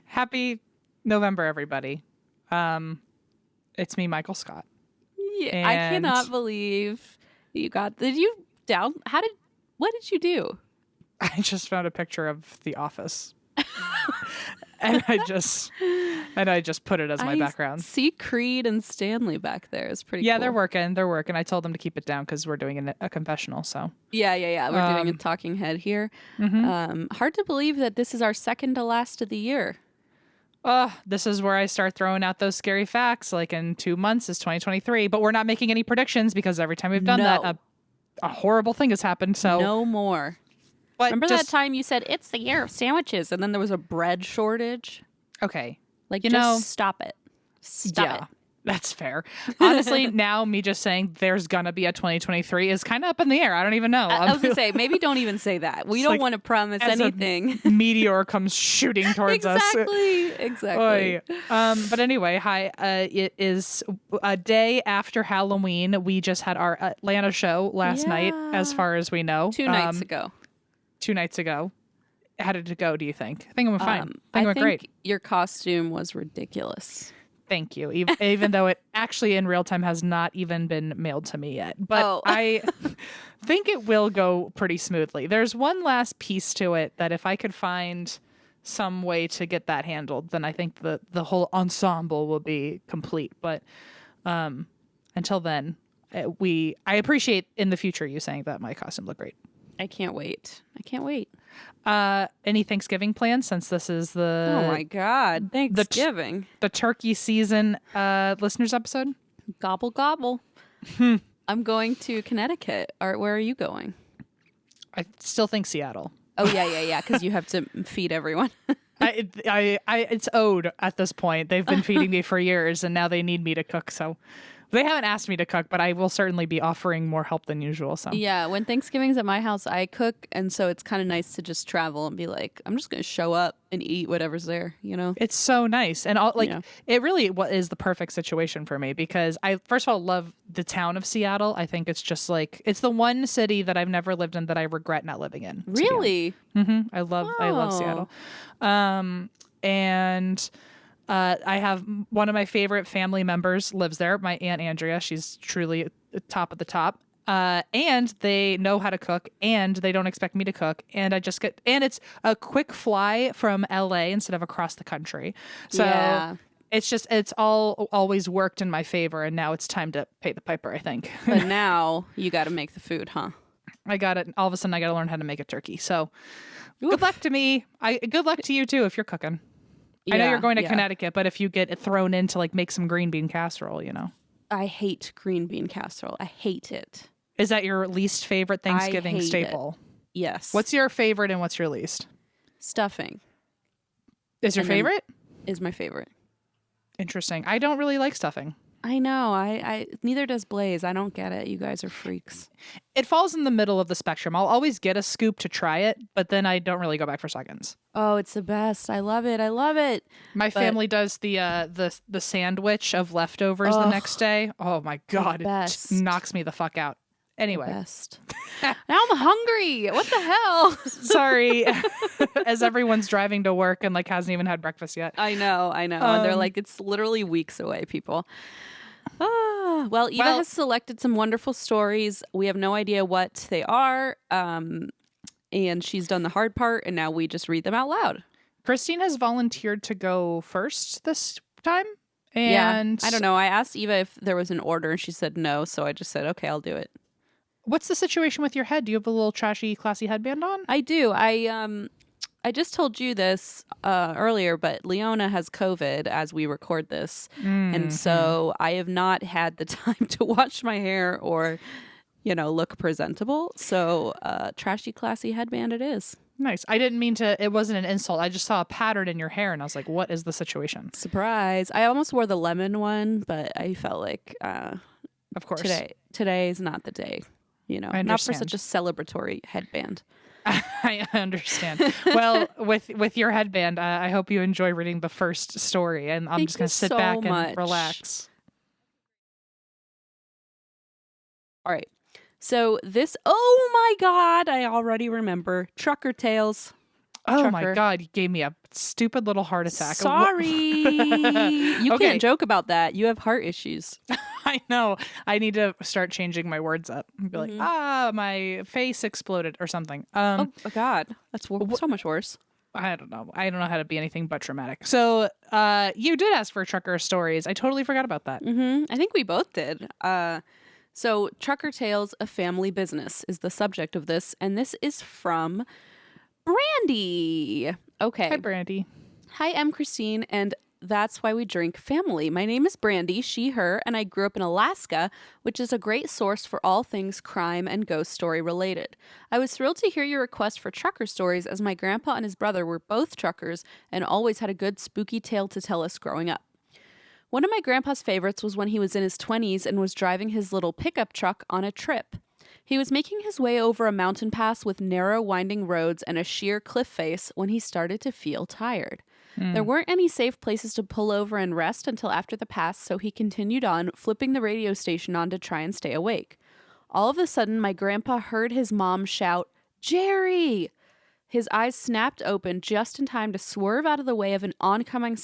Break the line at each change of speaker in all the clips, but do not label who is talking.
Happy November, everybody. It's me, Michael Scott.
Yeah, I cannot believe you got. What did you do?
I just found a picture of The Office. and I just put it as my background.
See Creed and Stanley back there. It's pretty cool.
They're working. I told them to keep it down because we're doing a confessional. So
yeah. We're doing a talking head here.
Mm-hmm.
Hard to believe that this is our second to last of the year.
This is where I start throwing out those scary facts. Like in 2 months is 2023, but we're not making any predictions because every time we've done that, a horrible thing has happened. So
no more.
But
remember that time you said it's the year of sandwiches, and then there was a bread shortage?
Okay,
stop it. Stop it.
That's fair. Honestly, now me just saying there's gonna be a 2023 is kind of up in the air. I don't even know.
I was gonna say maybe don't even say that. We don't want to promise anything.
A meteor comes shooting towards us.
Exactly.
But anyway, hi. It is a day after Halloween. We just had our Atlanta show last night, as far as we know.
2 nights ago.
2 nights ago. How did it go? Do you think? I think it went fine. I think great.
Your costume was ridiculous.
Thank you. Even though it actually in real time has not even been mailed to me yet. But I think it will go pretty smoothly. There's one last piece to it that if I could find some way to get that handled, then I think the whole ensemble will be complete. But until then, I appreciate in the future you saying that my costume looked great.
I can't wait.
Any Thanksgiving plans since this is the
oh my god Thanksgiving
the turkey season listeners episode?
Gobble gobble. I'm going to Connecticut. Where are you going?
I still think Seattle.
Oh yeah because you have to feed everyone.
It's owed at this point. They've been feeding me for years and now they need me to cook, so they haven't asked me to cook, but I will certainly be offering more help than usual. So
yeah, when Thanksgiving's at my house, I cook, and so it's kind of nice to just travel and be like, I'm just going to show up and eat whatever's there, you know?
It's so nice. And it really is the perfect situation for me because I, first of all, love the town of Seattle. I think it's just it's the one city that I've never lived in that I regret not living in.
Really?
Mm-hmm. I love Seattle. And I have one of my favorite family members lives there, my Aunt Andrea. She's truly top of the top. And they know how to cook and they don't expect me to cook. And it's a quick fly from LA instead of across the country. So it's always worked in my favor. And now it's time to pay the piper, I think.
But now you got to make the food, huh?
I got it. All of a sudden I got to learn how to make a turkey. So good luck to me. Good luck to you too, if you're cooking. I know you're going to Connecticut, but if you get thrown in to make some green bean casserole,
I hate green bean casserole. I hate it.
Is that your least favorite Thanksgiving staple?
Yes.
What's your favorite and what's your least?
Stuffing.
Is your favorite?
Is my favorite.
Interesting. I don't really like stuffing.
I know. I neither does Blaze. I don't get it. You guys are freaks.
It falls in the middle of the spectrum. I'll always get a scoop to try it, but then I don't really go back for seconds.
Oh, it's the best. I love it.
My family does the sandwich of leftovers the next day. Oh my God. It knocks me the fuck out. Anyway.
Best. Now I'm hungry. What the hell?
Sorry. As everyone's driving to work and hasn't even had breakfast yet.
I know. And they're it's literally weeks away, people. Well, Eva has selected some wonderful stories. We have no idea what they are. And she's done the hard part, and now we just read them out loud.
Christine has volunteered to go first this time. And
I don't know. I asked Eva if there was an order, and she said no. So I just said, okay, I'll do it.
What's the situation with your head? Do you have a little trashy, classy headband on?
I do. I just told you this earlier, but Leona has COVID as we record this. Mm-hmm. And so I have not had the time to wash my hair or, look presentable. So trashy, classy headband it is.
Nice. I didn't mean to, it wasn't an insult. I just saw a pattern in your hair and I was like, what is the situation?
Surprise. I almost wore the lemon one, but I felt like,
of course,
today is not the day, not for such a celebratory headband.
I understand. Well, with your headband, I hope you enjoy reading the first story, and I'm just going to sit back and relax.
All right. So this, oh my God, I already remember. Trucker Tales.
Oh my God, you gave me a stupid little heart attack.
Sorry. You can't joke about that. You have heart issues.
I know. I need to start changing my words up. Be like, my face exploded or something.
Oh God, that's so much worse.
I don't know. I don't know how to be anything but dramatic. So you did ask for trucker stories. I totally forgot about that.
I think we both did. So Trucker Tales, a family business is the subject of this. And this is from Brandy. Okay.
Hi, Brandy.
Hi, I'm Christine, and that's why we drink family. My name is Brandy, she, her, and I grew up in Alaska, which is a great source for all things crime and ghost story related. I was thrilled to hear your request for trucker stories, as my grandpa and his brother were both truckers and always had a good spooky tale to tell us growing up. One of my grandpa's favorites was when he was in his 20s and was driving his little pickup truck on a trip. He was making his way over a mountain pass with narrow, winding roads and a sheer cliff face when he started to feel tired. There weren't any safe places to pull over and rest until after the pass, so he continued on, flipping the radio station on to try and stay awake. All of a sudden, my grandpa heard his mom shout, "Jerry!" His eyes snapped open just in time to swerve out of the way of an oncoming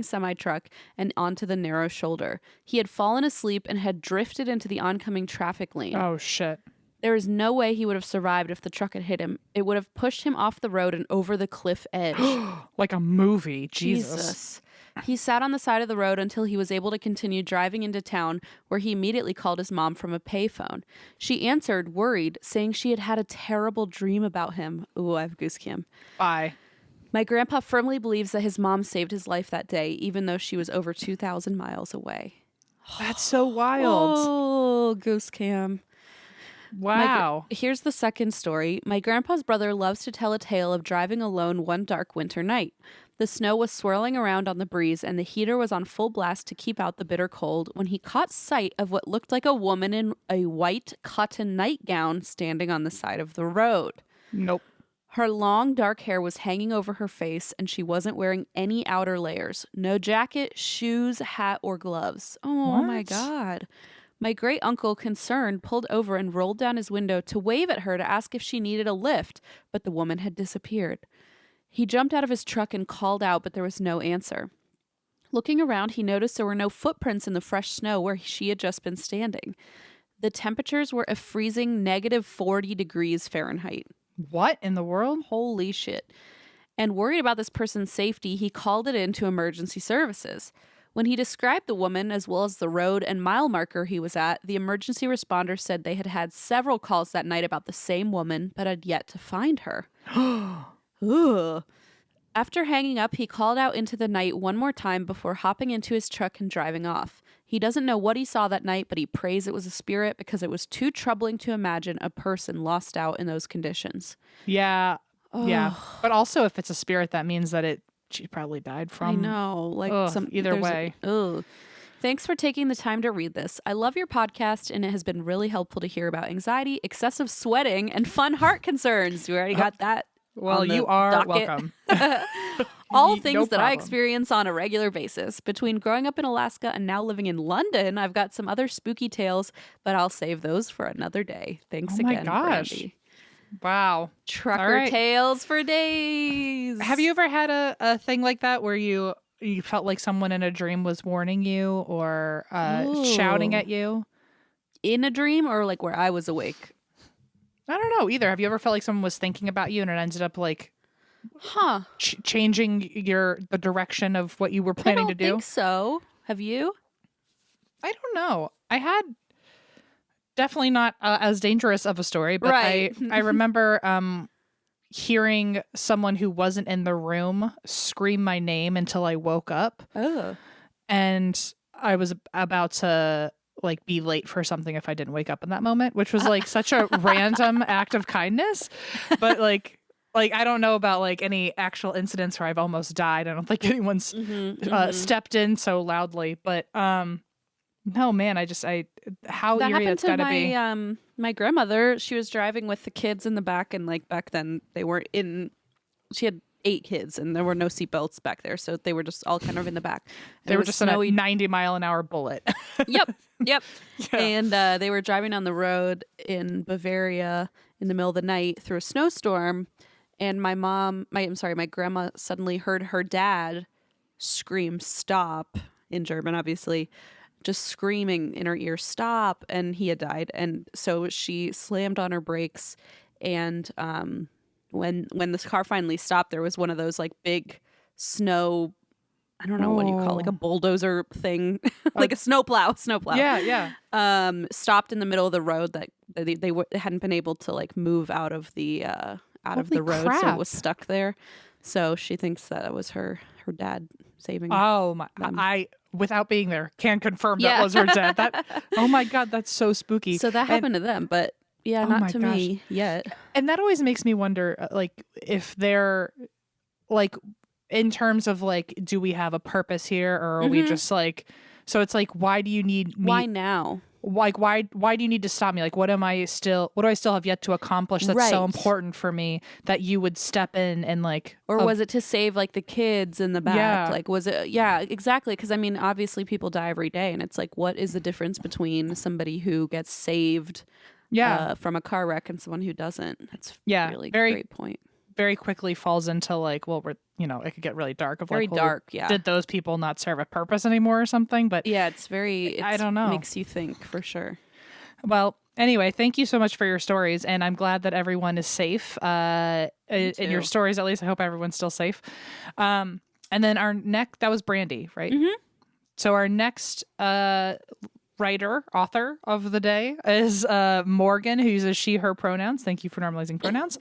semi-truck and onto the narrow shoulder. He had fallen asleep and had drifted into the oncoming traffic lane.
Oh, shit.
There is no way he would have survived if the truck had hit him. It would have pushed him off the road and over the cliff edge.
Like a movie. Jesus.
He sat on the side of the road until he was able to continue driving into town, where he immediately called his mom from a payphone. She answered, worried, saying she had had a terrible dream about him. Ooh, I have goosecam.
Bye.
My grandpa firmly believes that his mom saved his life that day, even though she was over 2,000 miles away.
That's so wild.
Oh, goosecam.
Wow.
Here's the second story. My grandpa's brother loves to tell a tale of driving alone one dark winter night. The snow was swirling around on the breeze, and the heater was on full blast to keep out the bitter cold when he caught sight of what looked like a woman in a white cotton nightgown standing on the side of the road.
Nope.
Her long, dark hair was hanging over her face, and she wasn't wearing any outer layers. No jacket, shoes, hat, or gloves. Oh, my God. My great-uncle, concerned, pulled over and rolled down his window to wave at her to ask if she needed a lift, but the woman had disappeared. He jumped out of his truck and called out, but there was no answer. Looking around, he noticed there were no footprints in the fresh snow where she had just been standing. The temperatures were a freezing -40 degrees Fahrenheit.
What in the world?
Holy shit. And worried about this person's safety, he called it in to emergency services. When he described the woman as well as the road and mile marker he was at, the emergency responder said they had had several calls that night about the same woman, but had yet to find her. Ugh. After hanging up, he called out into the night one more time before hopping into his truck and driving off. He doesn't know what he saw that night, but he prays it was a spirit because it was too troubling to imagine a person lost out in those conditions.
Yeah. Yeah. But also, if it's a spirit, that means that she probably died from.
I know. Like
either way.
Thanks for taking the time to read this. I love your podcast, and it has been really helpful to hear about anxiety, excessive sweating, and fun heart concerns. You already got that.
Well, you are docket. Welcome.
All things that I experience on a regular basis. Between growing up in Alaska and now living in London, I've got some other spooky tales, but I'll save those for another day. Thanks again, Brandy.
Wow.
Trucker tales for days.
Have you ever had a thing like that where you felt like someone in a dream was warning you or shouting at you?
In a dream or like where I was awake?
I don't know either. Have you ever felt like someone was thinking about you and it ended up like changing the direction of what you were planning to do?
I don't think so. Have you?
I don't know. I had definitely not as dangerous of a story, but I remember hearing someone who wasn't in the room scream my name until I woke up.
Oh.
And I was about to like be late for something if I didn't wake up in that moment, which was like such a random act of kindness. But like I don't know about like any actual incidents where I've almost died. I don't think anyone's stepped in so loudly, but no, man, how
that
eerie it's gotta be.
My grandmother, she was driving with the kids in the back, and like back then they weren't in. She had 8 kids, and there were no seatbelts back there, so they were just all kind of in the back.
They were just snowy. On a 90-mile-an-hour bullet.
Yep.
Yeah.
And they were driving down the road in Bavaria in the middle of the night through a snowstorm, and my grandma suddenly heard her dad scream "stop" in German, obviously, just screaming in her ear "stop," and he had died. And so she slammed on her brakes, and when this car finally stopped, there was one of those like big snow, I don't know what you call it, like a bulldozer thing, like a snowplow.
Yeah.
Stopped in the middle of the road that they hadn't been able to like move out of the road,
crap.
so it was stuck there. So she thinks that it was her dad saving.
Oh my!
them.
I, without being there, can confirm that was her dad. That. Oh my God, that's so spooky.
So that happened to them, but yeah, not to me yet.
And that always makes me wonder, like, if they're like, in terms of like, do we have a purpose here, or are we just like? So it's like, why do you need me?
Why now?
Like, why do you need to stop me? Like, what do I still have yet to accomplish that's so important for me that you would step in and like,
or was it to save like the kids in the back?
Yeah.
Like, was it? Yeah, exactly. Because I mean, obviously people die every day, and it's like, what is the difference between somebody who gets saved from a car wreck and someone who doesn't? That's really great point.
Very quickly falls into like, well, it could get really dark. Of
very
like, well,
dark. Yeah.
Did those people not serve a purpose anymore or something? But
yeah, I don't know. Makes you think for sure.
Well, anyway, thank you so much for your stories, and I'm glad that everyone is safe. In your stories, at least, I hope everyone's still safe. And then that was Brandy, right? Mm-hmm. So our next author of the day is Morgan, who uses she, her pronouns. Thank you for normalizing pronouns.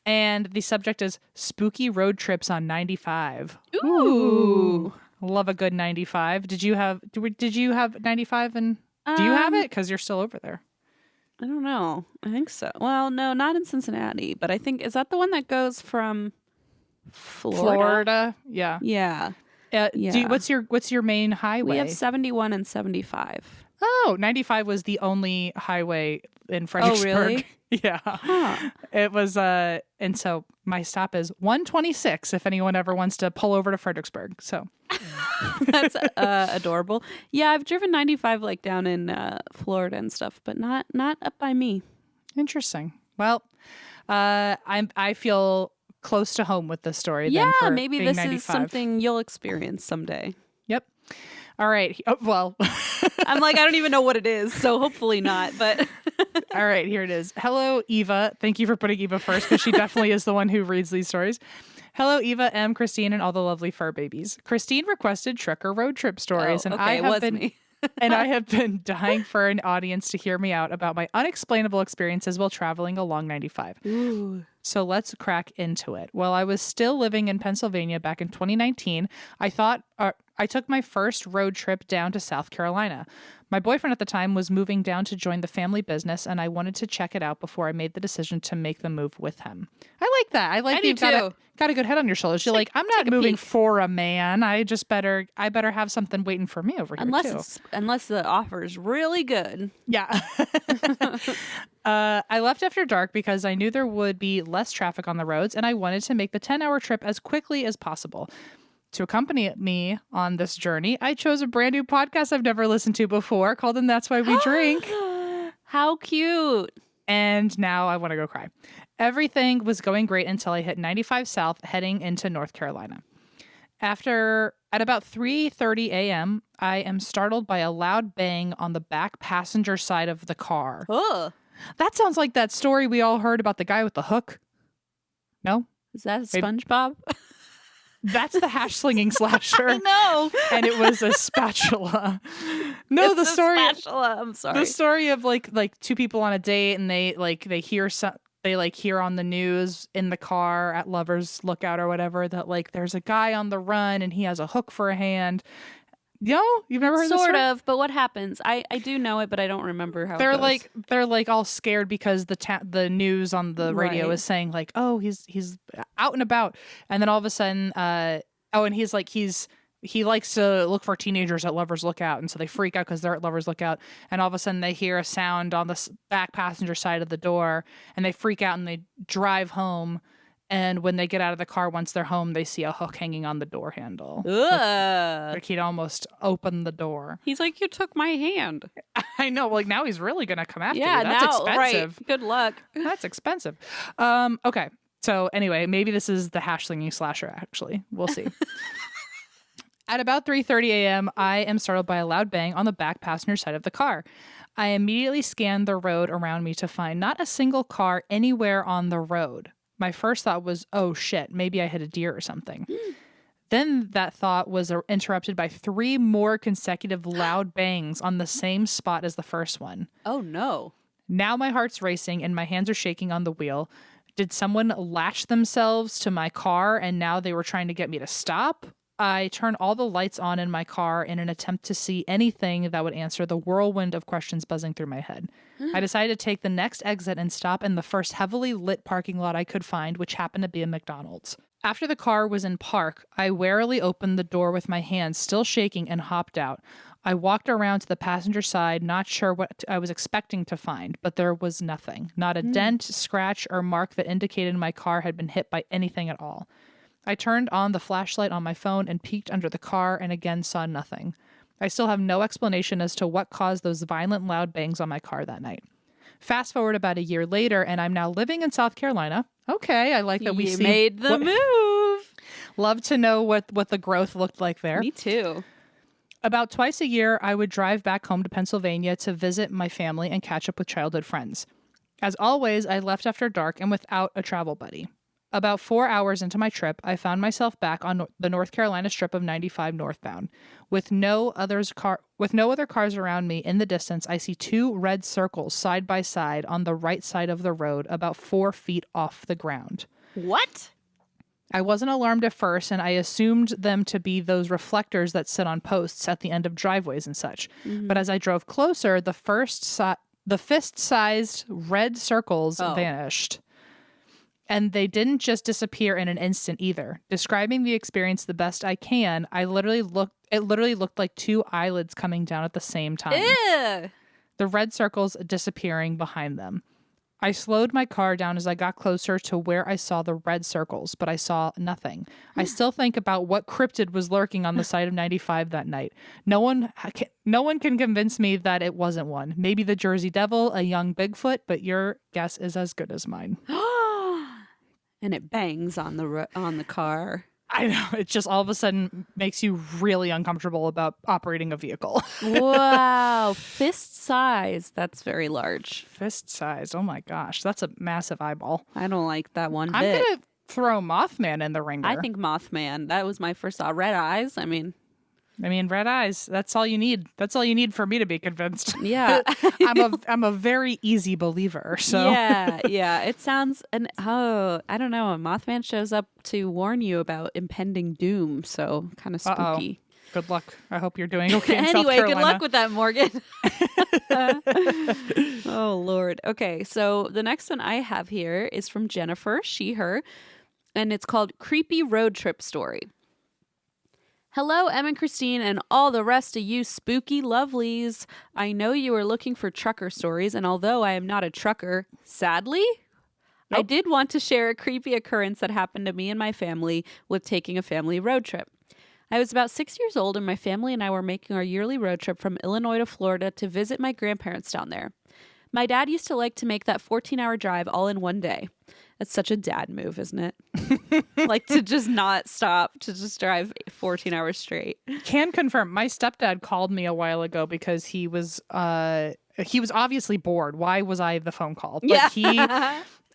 And the subject is spooky road trips on 95.
Ooh.
Love a good 95. Did you have 95 and do you have it? Because you're still over there.
I don't know. I think so. Well, no, not in Cincinnati, but I think, is that the one that goes from Florida?
Yeah.
Yeah.
What's your main highway?
We have 71 and 75.
Oh, 95 was the only highway in Fredericksburg.
Oh, really?
Yeah. Huh. It was, and so my stop is 126 if anyone ever wants to pull over to Fredericksburg. So
that's adorable. Yeah, I've driven 95 like down in Florida and stuff, but not up by me.
Interesting. Well, I feel close to home with this story.
Yeah,
then for
maybe
being
this
95.
is something you'll experience someday.
Yep. All right. Oh, well,
I'm like, I don't even know what it is, so hopefully not. But
all right, here it is. Hello, Eva. Thank you for putting Eva first, because she definitely is the one who reads these stories. Hello, Eva, M, Christine, and all the lovely fur babies. Christine requested trucker road trip stories, and I have been dying for an audience to hear me out about my unexplainable experiences while traveling along 95.
Ooh.
So let's crack into it. While I was still living in Pennsylvania back in 2019, I took my first road trip down to South Carolina. My boyfriend at the time was moving down to join the family business, and I wanted to check it out before I made the decision to make the move with him. I like that. I like that you've got a good head on your shoulders. You're like, I'm not moving for a man. I better have something waiting for me over here too.
Unless the offer is really good.
Yeah. I left after dark because I knew there would be less traffic on the roads, and I wanted to make the 10-hour trip as quickly as possible. To accompany me on this journey, I chose a brand new podcast I've never listened to before called And That's Why We Drink.
How cute.
And now I want to go cry. Everything was going great until I hit 95 South heading into North Carolina. At about 3:30 a.m., I am startled by a loud bang on the back passenger side of the car.
Ugh.
That sounds like that story we all heard about the guy with the hook. No?
Is that a SpongeBob?
That's the hash slinging slasher.
I know.
And it was a spatula. No,
it's
the story.
Spatula. I'm sorry.
The story of like two people on a date, and they hear on the news in the car at Lovers Lookout or whatever that like there's a guy on the run and he has a hook for a hand. No, you've never heard this story?
Sort of, but what happens? I do know it, but I don't remember how.
They're like all scared because the news on the radio is saying like, oh, he's out and about, and then all of a sudden, and he's he likes to look for teenagers at Lovers Lookout, and so they freak out because they're at Lovers Lookout, and all of a sudden they hear a sound on the back passenger side of the door, and they freak out and they drive home. And when they get out of the car, once they're home, they see a hook hanging on the door handle. Like he'd almost opened the door.
He's like, you took my hand.
I know. Like now he's really going to come after you. That's expensive.
Right. Good luck.
That's expensive. Okay. So anyway, maybe this is the hash slinging slasher, actually. We'll see. At about 3:30 a.m., I am startled by a loud bang on the back passenger side of the car. I immediately scan the road around me to find not a single car anywhere on the road. My first thought was, oh shit, maybe I hit a deer or something. Then that thought was interrupted by 3 more consecutive loud bangs on the same spot as the first one.
Oh no.
Now my heart's racing and my hands are shaking on the wheel. Did someone lash themselves to my car and now they were trying to get me to stop? I turned all the lights on in my car in an attempt to see anything that would answer the whirlwind of questions buzzing through my head. I decided to take the next exit and stop in the first heavily lit parking lot I could find, which happened to be a McDonald's. After the car was in park, I warily opened the door with my hands still shaking and hopped out. I walked around to the passenger side, not sure what I was expecting to find, but there was nothing. Not a dent, scratch, or mark that indicated my car had been hit by anything at all. I turned on the flashlight on my phone and peeked under the car and again saw nothing. I still have no explanation as to what caused those violent loud bangs on my car that night. Fast forward about a year later and I'm now living in South Carolina. Okay, I like that we
made the move.
Love to know what the growth looked like there.
Me too.
About twice a year, I would drive back home to Pennsylvania to visit my family and catch up with childhood friends. As always, I left after dark and without a travel buddy. About 4 hours into my trip, I found myself back on the North Carolina strip of 95 northbound. With no other cars around me in the distance, I see 2 red circles side by side on the right side of the road, about 4 feet off the ground.
What?
I wasn't alarmed at first, and I assumed them to be those reflectors that sit on posts at the end of driveways and such. But as I drove closer, the fist-sized red circles vanished. And they didn't just disappear in an instant either. Describing the experience the best I can, it literally looked like 2 eyelids coming down at the same time.
Ew.
The red circles disappearing behind them. I slowed my car down as I got closer to where I saw the red circles, but I saw nothing. I still think about what cryptid was lurking on the side of 95 that night. No one can convince me that it wasn't one. Maybe the Jersey Devil, a young Bigfoot, but your guess is as good as mine.
And it bangs on the car.
I know. It just all of a sudden makes you really uncomfortable about operating a vehicle.
Wow. Fist size. That's very large.
Fist size. Oh my gosh. That's a massive eyeball.
I don't like that one bit.
I'm going to throw Mothman in the ringer.
I think Mothman. That was my first thought. Red eyes. I mean,
red eyes. That's all you need. That's all you need for me to be convinced.
Yeah.
I'm a very easy believer. So
yeah. It sounds I don't know. A Mothman shows up to warn you about impending doom. So kind of spooky.
Good luck. I hope you're doing okay in South
Anyway,
Carolina.
good luck with that, Morgan. Oh, Lord. Okay, so the next one I have here is from Jennifer, she, her, and it's called Creepy Road Trip Story. Hello, Em and Christine, and all the rest of you spooky lovelies. I know you are looking for trucker stories, and although I am not a trucker, sadly, I did want to share a creepy occurrence that happened to me and my family with taking a family road trip. I was about 6 years old, and my family and I were making our yearly road trip from Illinois to Florida to visit my grandparents down there. My dad used to like to make that 14-hour drive all in one day. That's such a dad move, isn't it? Like to just not stop, to just drive 14 hours straight.
Can confirm. My stepdad called me a while ago because he was obviously bored. Why was I the phone call?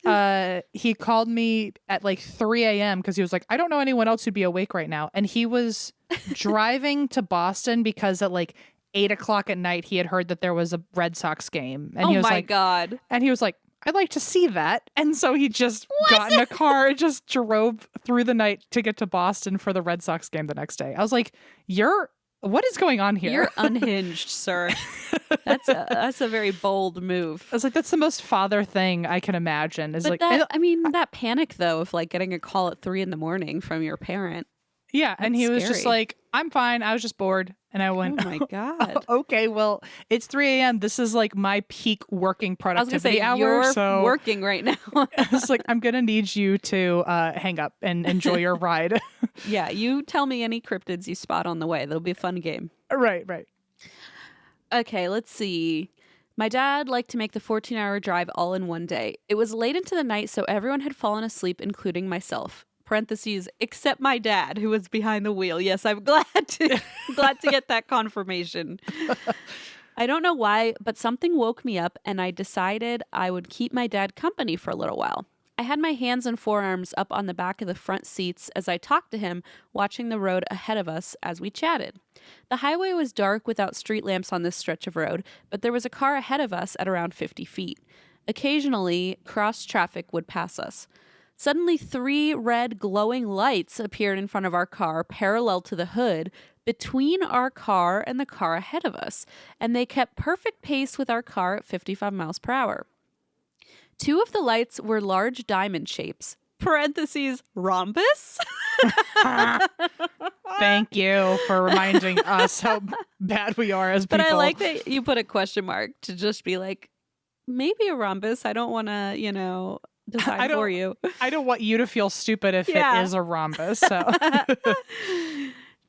But he called me at like 3 a.m. because he was like, I don't know anyone else who'd be awake right now. And he was driving to Boston because at like 8 o'clock at night, he had heard that there was a Red Sox game. And he was like,
God.
And he was like, I'd like to see that. And so he just got in a car and just drove through the night to get to Boston for the Red Sox game the next day. I was like, what is going on here?
You're unhinged, sir. That's a very bold move.
I was like, that's the most father thing I can imagine. Is
but
like,
that panic though of like getting a call at 3 a.m. from your parent.
Yeah. And he was just
scary.
like, I'm fine. I was just bored. And I went,
Oh my God.
okay, well, it's 3 a.m. This is like my peak working
I was going to
productivity
say,
hour.
you're
So
working right now.
it's like, I'm going to need you to hang up and enjoy your ride.
Yeah, you tell me any cryptids you spot on the way. That'll be a fun game.
Right.
Okay, let's see. My dad liked to make the 14-hour drive all in one day. It was late into the night, so everyone had fallen asleep, including myself. Parentheses, except my dad, who was behind the wheel. Yes, I'm glad to get that confirmation. I don't know why, but something woke me up and I decided I would keep my dad company for a little while. I had my hands and forearms up on the back of the front seats as I talked to him, watching the road ahead of us as we chatted. The highway was dark without street lamps on this stretch of road, but there was a car ahead of us at around 50 feet. Occasionally, cross traffic would pass us. Suddenly, 3 red glowing lights appeared in front of our car, parallel to the hood, between our car and the car ahead of us, and they kept perfect pace with our car at 55 miles per hour. 2 of the lights were large diamond shapes. Parentheses, rhombus?
Thank you for reminding us how bad we are as people.
But I like that you put a question mark to just be like, maybe a rhombus. I don't want to, decide for you.
I don't want you to feel stupid if it is a rhombus. So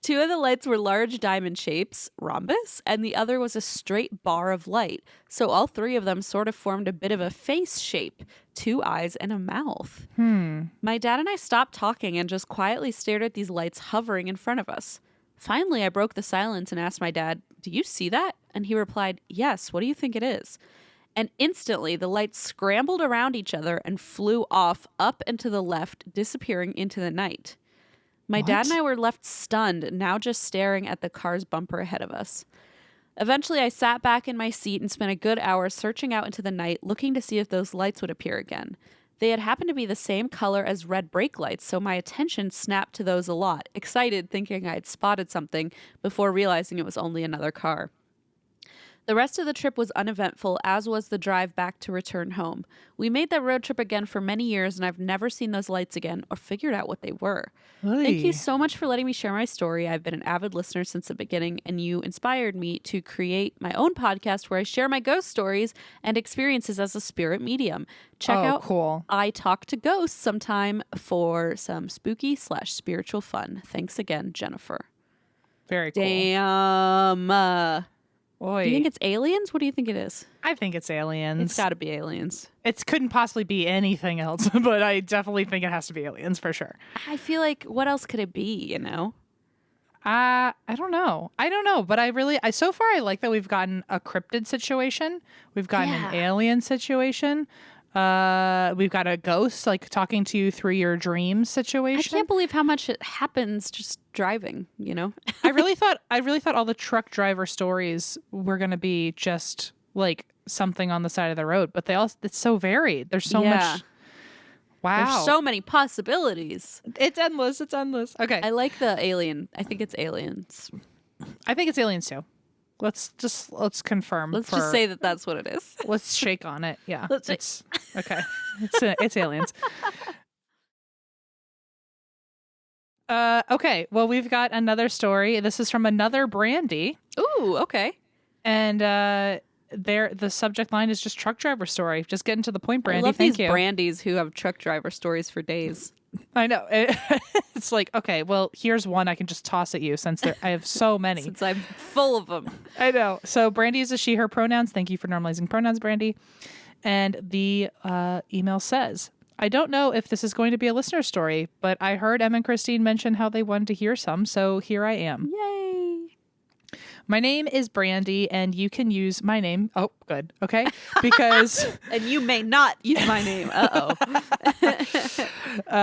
2 of the lights were large diamond shapes, rhombus, and the other was a straight bar of light. So all 3 of them sort of formed a bit of a face shape, 2 eyes and a mouth. My dad and I stopped talking and just quietly stared at these lights hovering in front of us. Finally, I broke the silence and asked my dad, "Do you see that?" And he replied, "Yes, what do you think it is?" And instantly, the lights scrambled around each other and flew off up and to the left, disappearing into the night. My dad and I were left stunned, now just staring at the car's bumper ahead of us. Eventually, I sat back in my seat and spent a good hour searching out into the night, looking to see if those lights would appear again. They had happened to be the same color as red brake lights, so my attention snapped to those a lot, excited, thinking I had spotted something before realizing it was only another car. The rest of the trip was uneventful, as was the drive back to return home. We made that road trip again for many years, and I've never seen those lights again or figured out what they were. Thank you so much for letting me share my story. I've been an avid listener since the beginning, and you inspired me to create my own podcast where I share my ghost stories and experiences as a spirit medium. Check out
cool.
I Talk to Ghosts sometime for some spooky/spiritual fun. Thanks again, Jennifer.
Very cool.
Damn.
Oy.
Do you think it's aliens? What do you think it is?
I think it's aliens.
It's got to be aliens.
It couldn't possibly be anything else, but I definitely think it has to be aliens for sure.
I feel like, what else could it be,
I don't know. But so far I like that we've gotten a cryptid situation. We've gotten an alien situation. We've got a ghost like talking to you through your dreams situation.
I can't believe how much it happens just driving,
I really thought all the truck driver stories were going to be just like something on the side of the road, but it's so varied. There's so much. Wow.
There's so many possibilities.
It's endless. Okay.
I like the alien. I think it's aliens.
I think it's aliens too. Let's confirm.
Let's just say that that's what it is.
Let's shake on it. Yeah.
It's
okay. It's aliens. Okay. Well, we've got another story. This is from another Brandy.
Ooh, okay.
And the subject line is just truck driver story. Just getting to the point, Brandy.
I love
Thank
these
you.
Brandies who have truck driver stories for days.
I know. It's like, okay, well, here's one I can just toss at you since I have so many.
Since I'm full of them.
I know. So Brandy uses she, her pronouns. Thank you for normalizing pronouns, Brandy. And the email says, I don't know if this is going to be a listener story, but I heard Em and Christine mention how they wanted to hear some, so here I am.
Yay.
My name is Brandy, and you can use my name. Oh, good. Okay. Because...
and you may not use my name. Uh-oh.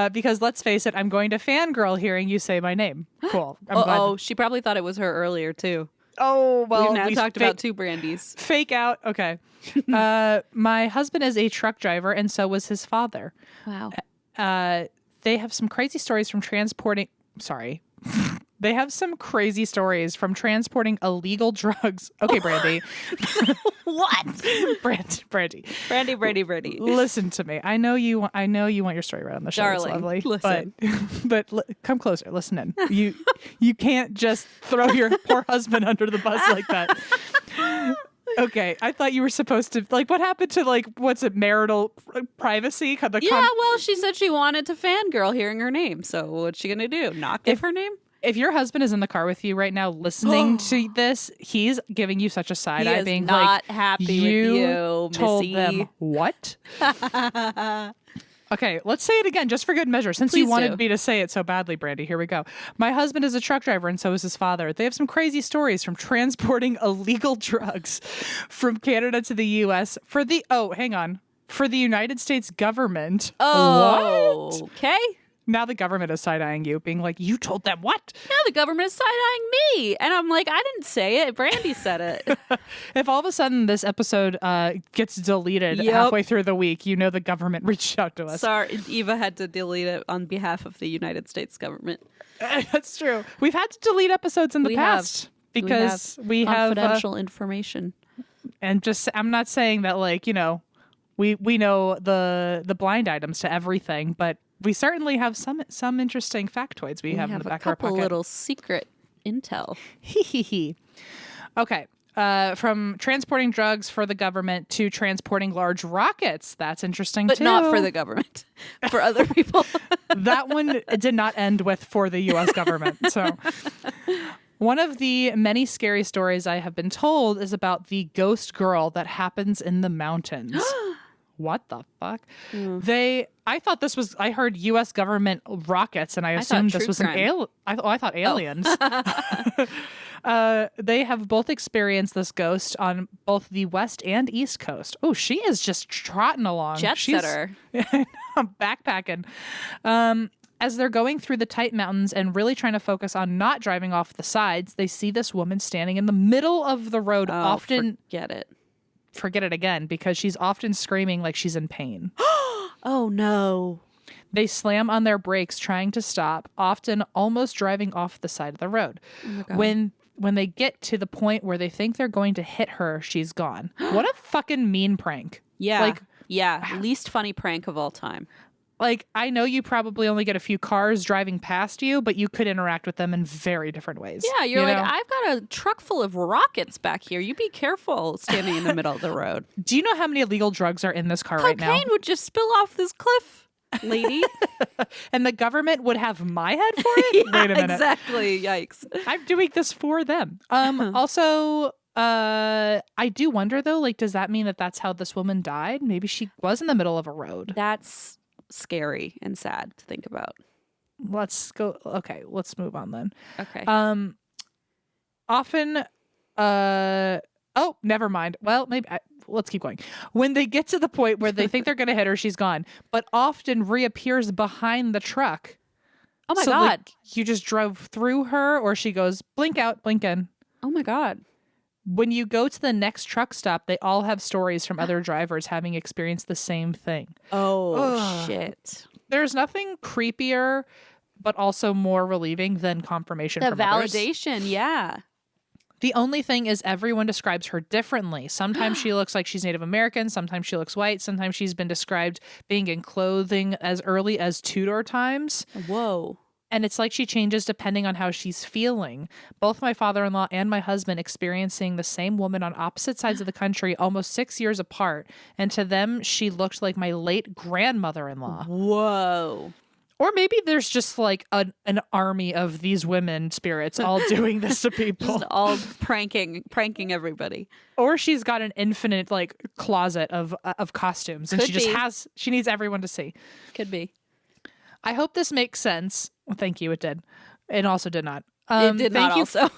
Because let's face it, I'm going to fangirl hearing you say my name. Cool. I'm glad.
She probably thought it was her earlier, too.
Oh, well.
We've now talked about 2 Brandies.
Fake out. Okay. My husband is a truck driver, and so was his father.
Wow.
They have some crazy stories from transporting... Sorry. They have some crazy stories from transporting illegal drugs. Okay, Brandy.
What?
Brandy. Listen to me. I know you want your story right on the show.
Darling,
it's lovely.
listen.
But come closer. Listen in. You can't just throw your poor husband under the bus like that. Okay, I thought you were supposed to, like, what happened to, like, what's it, marital privacy?
Well, she said she wanted to fangirl hearing her name. So what's she going to do? Not give her name?
If your husband is in the car with you right now listening to this, he's giving you such a side eye, being
not happy with you,
told
Missy.
them what? Okay, let's say it again, just for good measure. Since
Please
you wanted
do.
me to say it so badly, Brandy, here we go. My husband is a truck driver, and so is his father. They have some crazy stories from transporting illegal drugs from Canada to the U.S. for the United States government.
Oh,
what?
Okay.
Now the government is side-eyeing you, being like, you told them what?
Now the government is side-eyeing me. And I'm like, I didn't say it. Brandy said it.
If all of a sudden this episode gets deleted halfway through the week, you know the government reached out to us.
Sorry, Eva had to delete it on behalf of the United States government.
That's true. We've had to delete episodes in the past because we have
confidential information.
And just, I'm not saying that, like, you know, we know the blind items to everything, but we certainly have some interesting factoids we have in the back of our pocket.
A couple little secret intel.
Okay. From transporting drugs for the government to transporting large rockets. That's interesting,
but
too.
Not for the government. For other people.
That one did not end with for the U.S. government. So one of the many scary stories I have been told is about the ghost girl that happens in the mountains. What the fuck? I thought this was, I heard U.S. government rockets, and I assumed this was an alien. I thought aliens. They have both experienced this ghost on both the west and east coast. Oh, she is just trotting along.
Jet setter.
Backpacking. As they're going through the tight mountains and really trying to focus on not driving off the sides, they see this woman standing in the middle of the road, often... Forget it again, because she's often screaming like she's in pain.
Oh, no.
They slam on their brakes trying to stop, often almost driving off the side of the road. Oh, when they get to the point where they think they're going to hit her, she's gone. What a fucking mean prank.
Yeah. Least funny prank of all time.
Like, I know you probably only get a few cars driving past you, but you could interact with them in very different ways.
Yeah, you're like, I've got a truck full of rockets back here. You be careful standing in the middle of the road.
Do you know how many illegal drugs are in this car right now?
Cocaine would just spill off this cliff, lady.
And the government would have my head for it?
Yeah,
wait a minute.
Exactly. Yikes.
I'm doing this for them. Also, I do wonder, though, like, does that mean that that's how this woman died? Maybe she was in the middle of a road.
That's scary and sad to think about.
Let's go. Okay, let's move on then.
Okay.
Often, never mind. Well, maybe let's keep going. When they get to the point where they think they're going to hit her, she's gone, but often reappears behind the truck.
Oh my
God.
like,
you just drove through her, or she goes blink out, blink in.
Oh my God.
When you go to the next truck stop, they all have stories from other drivers having experienced the same thing.
Oh, shit.
There's nothing creepier, but also more relieving than confirmation from others.
The validation, yeah.
The only thing is everyone describes her differently. Sometimes she looks like she's Native American. Sometimes she looks white. Sometimes she's been described being in clothing as early as Tudor times.
Whoa.
And it's like she changes depending on how she's feeling. Both my father-in-law and my husband experiencing the same woman on opposite sides of the country almost 6 years apart. And to them, she looked like my late grandmother-in-law.
Whoa.
Or maybe there's just like an army of these women spirits all doing this to people.
Just all pranking everybody.
Or she's got an infinite like closet of costumes. And she needs everyone to see.
Could be.
I hope this makes sense. Well, thank you. It did. It also did not.
It did not also.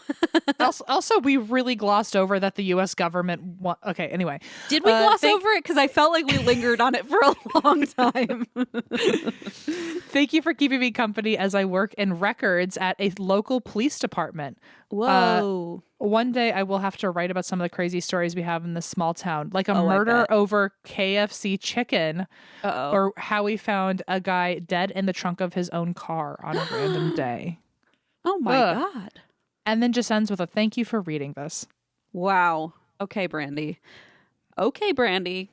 Also, we really glossed over that the U.S. government... Okay, anyway.
Did we gloss over it? Because I felt like we lingered on it for a long time.
Thank you for keeping me company as I work in records at a local police department.
Whoa.
One day I will have to write about some of the crazy stories we have in this small town, like a murder over KFC chicken, or how we found a guy dead in the trunk of his own car on a random day.
Oh my God.
And then just ends with a thank you for reading this.
Wow. Okay, Brandy. Okay, Brandy.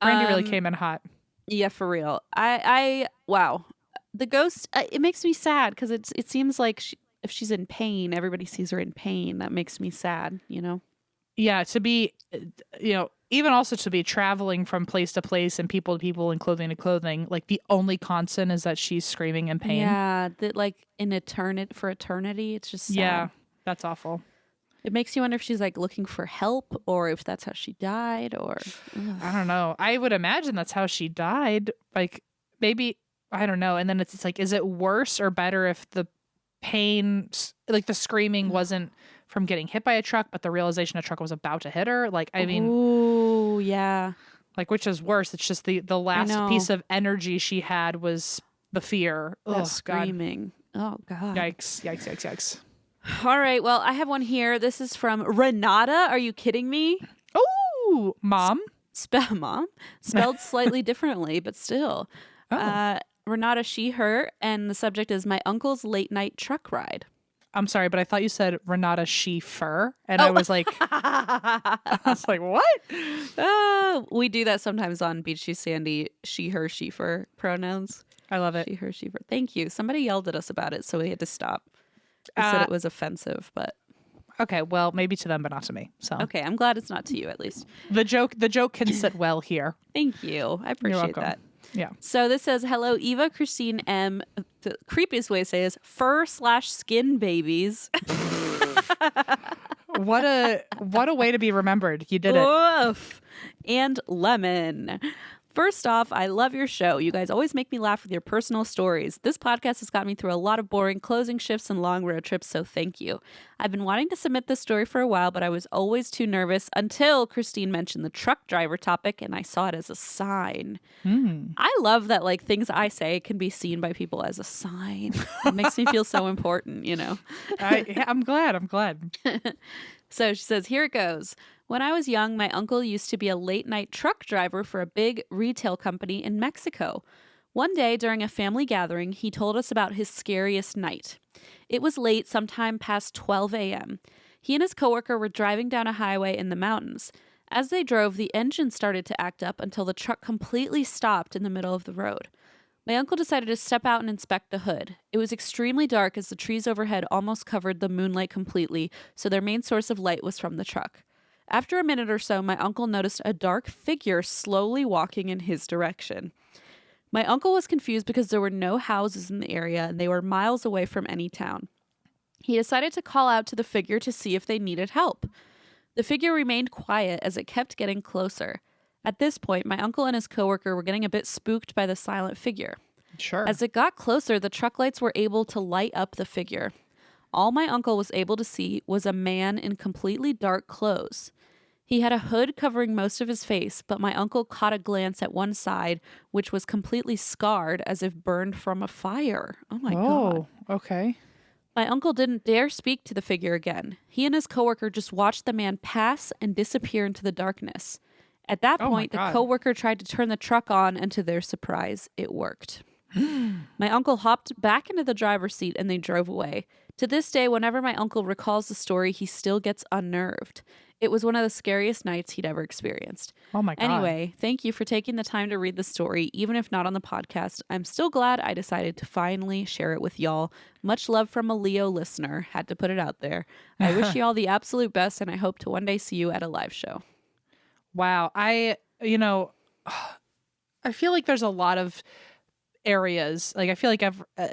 Brandy really came in hot.
Yeah, for real. Wow. The ghost, it makes me sad because it seems like if she's in pain, everybody sees her in pain. That makes me sad, you know?
Yeah, to be, even also to be traveling from place to place and people to people and clothing to clothing, like the only constant is that she's screaming in pain.
Yeah, that like for eternity, it's just sad.
Yeah, that's awful.
It makes you wonder if she's like looking for help or if that's how she died or...
I don't know. I would imagine that's how she died. Like maybe, I don't know. And then it's like, is it worse or better if the pain, like the screaming wasn't from getting hit by a truck, but the realization a truck was about to hit her? Like, I mean...
Ooh, yeah.
Like, which is worse? It's just the last piece of energy she had was the fear.
That screaming. God. Oh, God.
Yikes, yikes, yikes, yikes.
All right. Well, I have one here. This is from Renata. Are you kidding me?
Oh, Mom.
Mom. Spelled slightly differently, but still.
Oh.
Renata, she, her. And the subject is my uncle's late night truck ride.
I'm sorry, but I thought you said Renata Schiefer, and I was like, what?
We do that sometimes on Beach Shoe Sandy. She, her, she, for pronouns.
I love it.
She, her, she, for. Thank you. Somebody yelled at us about it, so we had to stop. They said it was offensive, but
okay, well, maybe to them, but not to me. So
okay, I'm glad it's not to you at least.
The joke can sit well here.
Thank you. I appreciate that.
Yeah.
So this says, hello, Eva, Christine, M. The creepiest way to say is fur/skin babies.
What a way to be remembered. You did it.
Oof. And lemon. First off, I love your show. You guys always make me laugh with your personal stories. This podcast has got me through a lot of boring closing shifts and long road trips, so thank you. I've been wanting to submit this story for a while, but I was always too nervous until Christine mentioned the truck driver topic, and I saw it as a sign. I love that like things I say can be seen by people as a sign. It makes me feel so important, you know?
I'm glad.
So she says, here it goes. When I was young, my uncle used to be a late-night truck driver for a big retail company in Mexico. One day, during a family gathering, he told us about his scariest night. It was late, sometime past 12 a.m. He and his coworker were driving down a highway in the mountains. As they drove, the engine started to act up until the truck completely stopped in the middle of the road. My uncle decided to step out and inspect the hood. It was extremely dark as the trees overhead almost covered the moonlight completely, so their main source of light was from the truck. After a minute or so, my uncle noticed a dark figure slowly walking in his direction. My uncle was confused because there were no houses in the area and they were miles away from any town. He decided to call out to the figure to see if they needed help. The figure remained quiet as it kept getting closer. At this point, my uncle and his coworker were getting a bit spooked by the silent figure.
Sure.
As it got closer, the truck lights were able to light up the figure. All my uncle was able to see was a man in completely dark clothes. He had a hood covering most of his face, but my uncle caught a glance at one side, which was completely scarred as if burned from a fire. Oh my God.
Oh, okay.
My uncle didn't dare speak to the figure again. He and his coworker just watched the man pass and disappear into the darkness. At that point, the coworker tried to turn the truck on, and to their surprise, it worked. My uncle hopped back into the driver's seat and they drove away. To this day, whenever my uncle recalls the story, he still gets unnerved. It was one of the scariest nights he'd ever experienced.
Oh my God.
Anyway, thank you for taking the time to read the story, even if not on the podcast. I'm still glad I decided to finally share it with y'all. Much love from a Leo listener. Had to put it out there. I wish you all the absolute best, and I hope to one day see you at a live show.
Wow. I feel like there's a lot of areas, like I feel like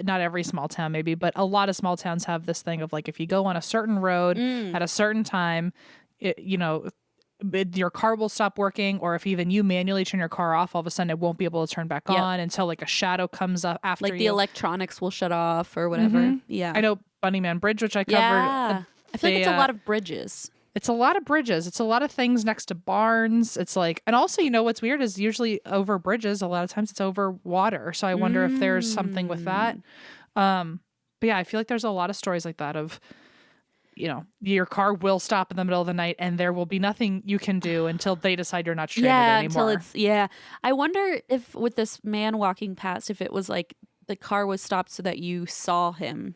not every small town maybe, but a lot of small towns have this thing of like if you go on a certain road at a certain time, your car will stop working, or if even you manually turn your car off, all of a sudden it won't be able to turn back on until like a shadow comes up after
like the electronics will shut off or whatever. Yeah,
I know Bunnyman Bridge, which I covered.
I feel like it's a lot of bridges.
It's a lot of bridges. It's a lot of things next to barns. It's like, and also, what's weird is usually over bridges, a lot of times it's over water. So I wonder if there's something with that. But yeah, I feel like there's a lot of stories like that of, your car will stop in the middle of the night and there will be nothing you can do until they decide you're not stranded anymore.
I wonder if with this man walking past, if it was like the car was stopped so that you saw him.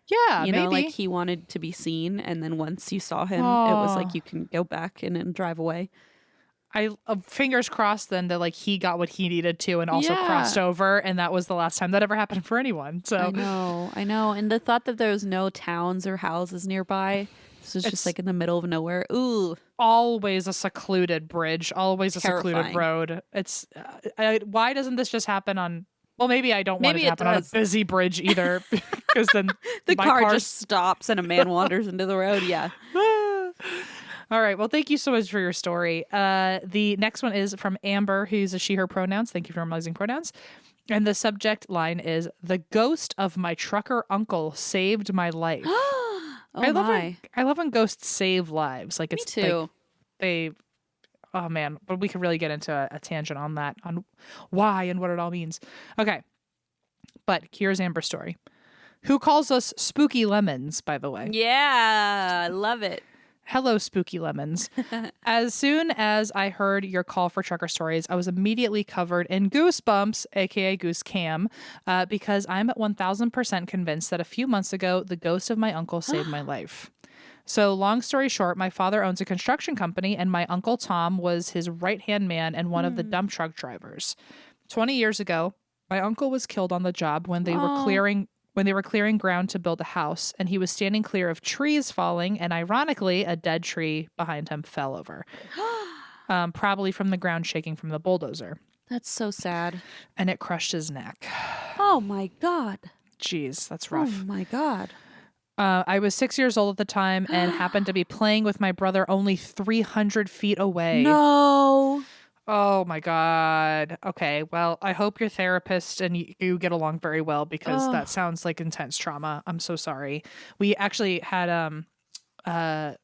Yeah,
You know,
maybe.
like he wanted to be seen, and then once you saw him, it was like you can go back and drive away.
I fingers crossed then that like he got what he needed to and also crossed over, and that was the last time that ever happened for anyone. So
I know. And the thought that there was no towns or houses nearby, this was just like in the middle of nowhere. Ooh,
always a secluded bridge, always a secluded road. It's why doesn't this just happen on? Well, maybe I don't want it to happen on a busy bridge either, because then
the car just stops and a man wanders into the road. Yeah.
All right. Well, thank you so much for your story. The next one is from Amber, who's a she, her pronouns. Thank you for normalizing pronouns. And the subject line is, "The ghost of my trucker uncle saved my life." I love when ghosts save lives. Like it's
Me too.
Like they, oh man, but we could really get into a tangent on that, on why and what it all means. Okay. But here's Amber's story. Who calls us spooky lemons, by the way.
Yeah, I love it.
Hello, spooky lemons. As soon as I heard your call for trucker stories, I was immediately covered in goosebumps, aka goosecam, because I'm at 1000% convinced that a few months ago, the ghost of my uncle saved my life. So long story short, my father owns a construction company, and my uncle Tom was his right-hand man and one of the dump truck drivers. 20 years ago, my uncle was killed on the job when they were clearing ground to build a house, and he was standing clear of trees falling, and ironically, a dead tree behind him fell over, probably from the ground shaking from the bulldozer.
That's so sad.
And it crushed his neck.
Oh my God.
Jeez, that's rough.
Oh my God.
I was 6 years old at the time and happened to be playing with my brother only 300 feet away.
No.
Oh my God. Okay. Well, I hope your therapist and you get along very well, because that sounds like intense trauma. I'm so sorry. We actually had a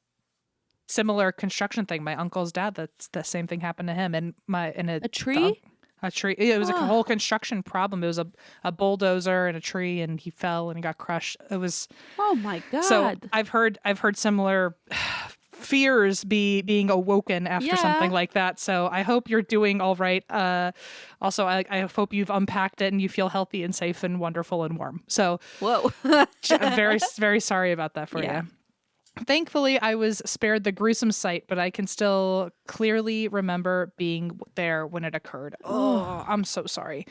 similar construction thing. My uncle's dad, that's the same thing happened to him, and a tree. A tree. It was a whole construction problem. It was a bulldozer and a tree, and he fell and he got crushed. It was.
Oh my God.
So I've heard similar fears being awoken after something like that. So I hope you're doing all right. Also, I hope you've unpacked it and you feel healthy and safe and wonderful and warm. So
whoa,
I'm very, very sorry about that for you. Thankfully, I was spared the gruesome sight, but I can still clearly remember being there when it occurred. Oh, I'm so sorry.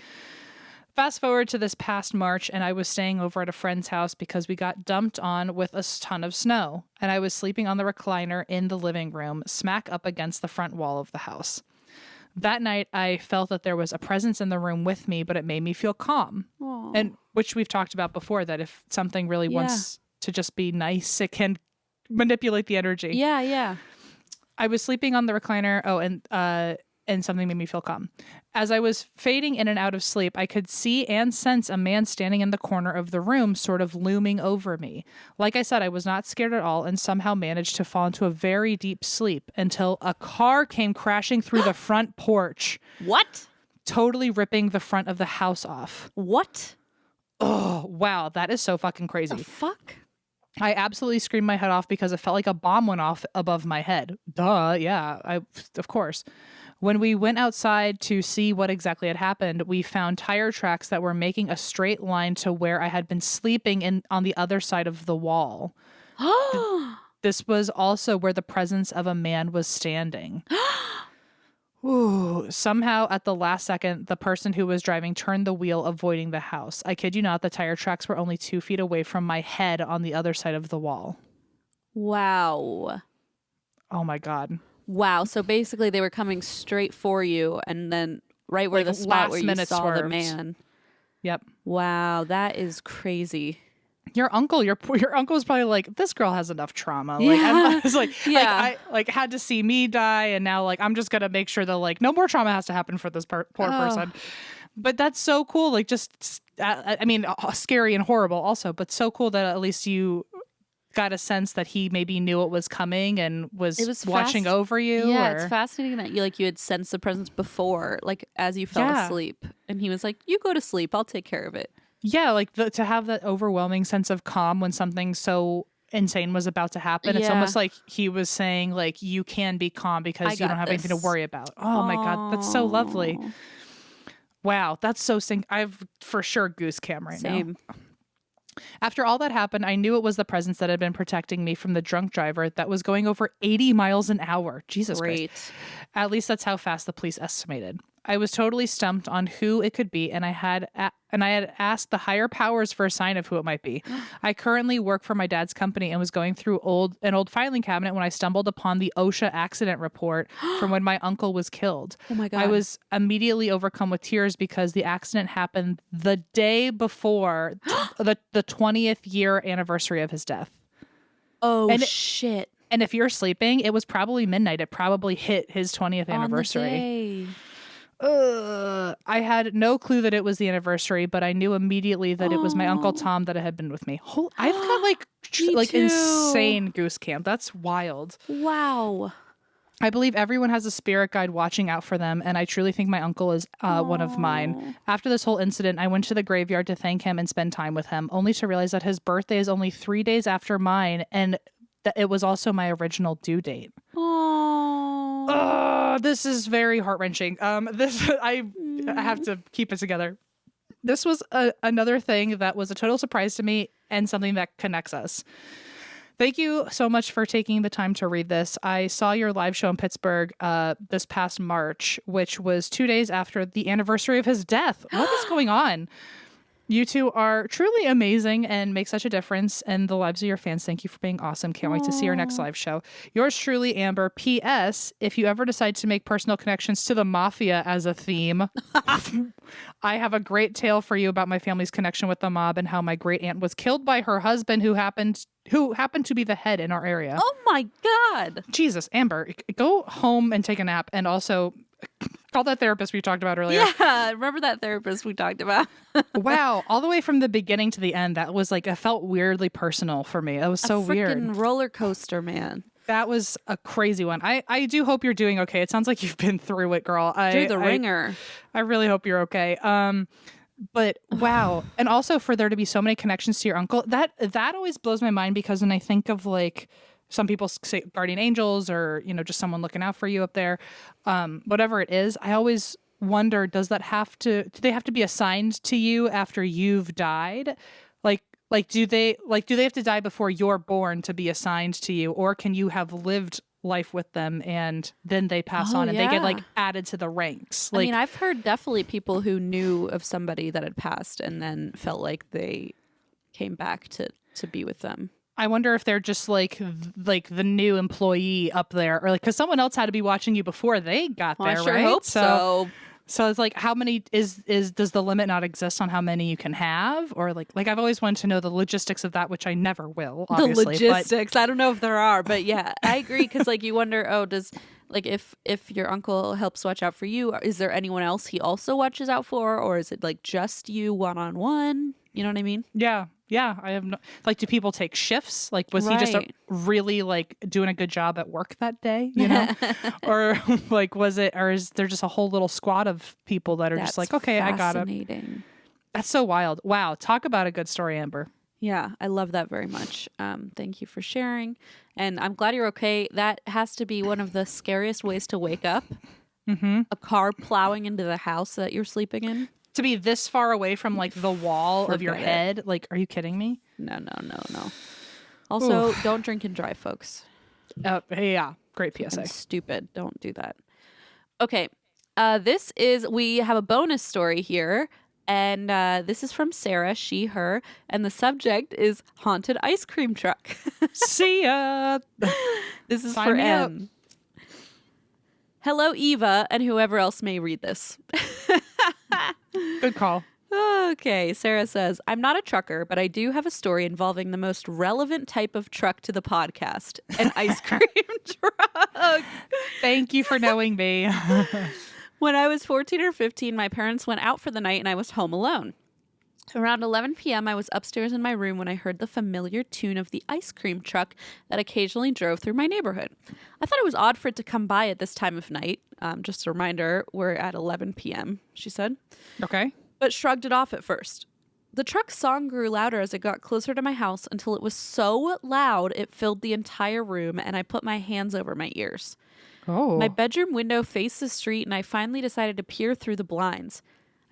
Fast forward to this past March, and I was staying over at a friend's house because we got dumped on with a ton of snow, and I was sleeping on the recliner in the living room, smack up against the front wall of the house. That night, I felt that there was a presence in the room with me, but it made me feel calm.
Aww.
And which we've talked about before, that if something really wants to just be nice, it can manipulate the energy.
Yeah.
I was sleeping on the recliner. And something made me feel calm. As I was fading in and out of sleep, I could see and sense a man standing in the corner of the room, sort of looming over me. Like I said, I was not scared at all and somehow managed to fall into a very deep sleep until a car came crashing through the front porch.
What?
Totally ripping the front of the house off.
What?
Oh, wow. That is so fucking crazy.
The fuck?
I absolutely screamed my head off because it felt like a bomb went off above my head. Duh. Yeah, of course. When we went outside to see what exactly had happened, we found tire tracks that were making a straight line to where I had been sleeping on the other side of the wall. This was also where the presence of a man was standing. Ooh, somehow at the last second, the person who was driving turned the wheel, avoiding the house. I kid you not, the tire tracks were only 2 feet away from my head on the other side of the wall.
Wow.
Oh my God.
Wow. So basically they were coming straight for you, and then right where the spot where you saw swerved. The man.
Yep.
Wow. That is crazy.
Your uncle's probably like, this girl has enough trauma. Like, I was like, I had to see me die, and now like I'm just gonna make sure that like no more trauma has to happen for this poor person. But that's so cool. Like, just I mean, scary and horrible also, but so cool that at least you got a sense that he maybe knew what was coming and was watching over you.
Yeah, it's fascinating that you had sensed the presence before, like as you fell asleep, and he was like, "You go to sleep, I'll take care of it."
Yeah, like to have that overwhelming sense of calm when something so insane was about to happen. It's almost like he was saying, like, you can be calm because you don't have anything to worry about. Oh my God, that's so lovely. Wow, that's so I've for sure goose cam right now. After all that happened, I knew it was the presence that had been protecting me from the drunk driver that was going over 80 miles an hour. Jesus Christ. At least that's how fast the police estimated. I was totally stumped on who it could be, and I had asked the higher powers for a sign of who it might be. I currently work for my dad's company and was going through an old filing cabinet when I stumbled upon the OSHA accident report from when my uncle was killed.
Oh my God.
I was immediately overcome with tears because the accident happened the day before the 20th year anniversary of his death.
Oh, shit.
And if you're sleeping, it was probably midnight. It probably hit his 20th anniversary.
On the day.
I had no clue that it was the anniversary, but I knew immediately that it was my Uncle Tom that had been with me. I've got like insane goose camp. That's wild.
Wow.
I believe everyone has a spirit guide watching out for them, and I truly think my uncle is one of mine. After this whole incident, I went to the graveyard to thank him and spend time with him, only to realize that his birthday is only 3 days after mine, and that it was also my original due date. This is very heart-wrenching. I have to keep it together. This was another thing that was a total surprise to me and something that connects us. Thank you so much for taking the time to read this. I saw your live show in Pittsburgh this past March, which was 2 days after the anniversary of his death. What is going on? You two are truly amazing and make such a difference in the lives of your fans. Thank you for being awesome. Can't wait to see your next live show. Yours truly, Amber. P.S. If you ever decide to make personal connections to the mafia as a theme, I have a great tale for you about my family's connection with the mob and how my great aunt was killed by her husband, who happened to be the head in our area.
Oh my God.
Jesus, Amber, go home and take a nap, and also call that therapist we talked about earlier.
Yeah, remember that therapist we talked about?
Wow, all the way from the beginning to the end, that was it felt weirdly personal for me. That was so weird.
A freaking roller coaster, man.
That was a crazy one. I do hope you're doing okay. It sounds like you've been through it, girl.
Through the ringer.
I really hope you're okay. But wow. And also for there to be so many connections to your uncle, that always blows my mind, because when I think of some people say guardian angels or, just someone looking out for you up there, whatever it is, I always wonder, do they have to be assigned to you after you've died? Do they have to die before you're born to be assigned to you, or can you have lived life with them and then they pass on and they get added to the ranks?
I mean, I've heard definitely people who knew of somebody that had passed and then felt like they came back to be with them.
I wonder if they're just the new employee up there, or because someone else had to be watching you before they got there,
I sure
right?
Hope so.
So it's how many does the limit not exist on how many you can have, or I've always wanted to know the logistics of that, which I never will. Obviously,
the logistics. I don't know if there are, but yeah, I agree, because you wonder, does if your uncle helps watch out for you, is there anyone else he also watches out for, or is it just you one-on-one? You know what I mean?
Yeah. Yeah, I have no, do people take shifts? Was he just really doing a good job at work that day, or was it, or is there just a whole little squad of people that are just okay, I got it. That's so wild. Wow. Talk about a good story, Amber.
Yeah, I love that very much. Thank you for sharing. And I'm glad you're okay. That has to be one of the scariest ways to wake up.
Mm-hmm.
A car plowing into the house that you're sleeping in.
To be this far away from the wall of your head. Are you kidding me?
No. Also, don't drink and drive, folks.
Yeah. Great PSA.
Stupid. Don't do that. Okay. We have a bonus story here. And this is from Sarah, she, her. And the subject is haunted ice cream truck.
See ya.
This is for M. Hello, Eva, and whoever else may read this.
Good call.
Okay, Sarah says, I'm not a trucker, but I do have a story involving the most relevant type of truck to the podcast, an ice cream truck.
Thank you for knowing me.
When I was 14 or 15, my parents went out for the night and I was home alone. Around 11 p.m., I was upstairs in my room when I heard the familiar tune of the ice cream truck that occasionally drove through my neighborhood. I thought it was odd for it to come by at this time of night. Just a reminder, we're at 11 p.m., she said.
Okay.
But shrugged it off at first. The truck's song grew louder as it got closer to my house until it was so loud it filled the entire room, and I put my hands over my ears.
Oh.
My bedroom window faced the street, and I finally decided to peer through the blinds.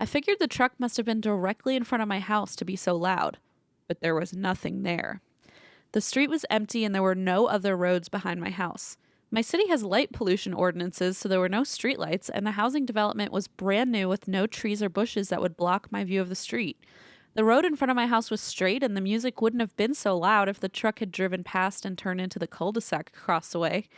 I figured the truck must have been directly in front of my house to be so loud. but there was nothing there. The street was empty and there were no other roads behind my house. My city has light pollution ordinances, so there were no streetlights, and the housing development was brand new with no trees or bushes that would block my view of the street. The road in front of my house was straight, and the music wouldn't have been so loud if the truck had driven past and turned into the cul-de-sac across the way.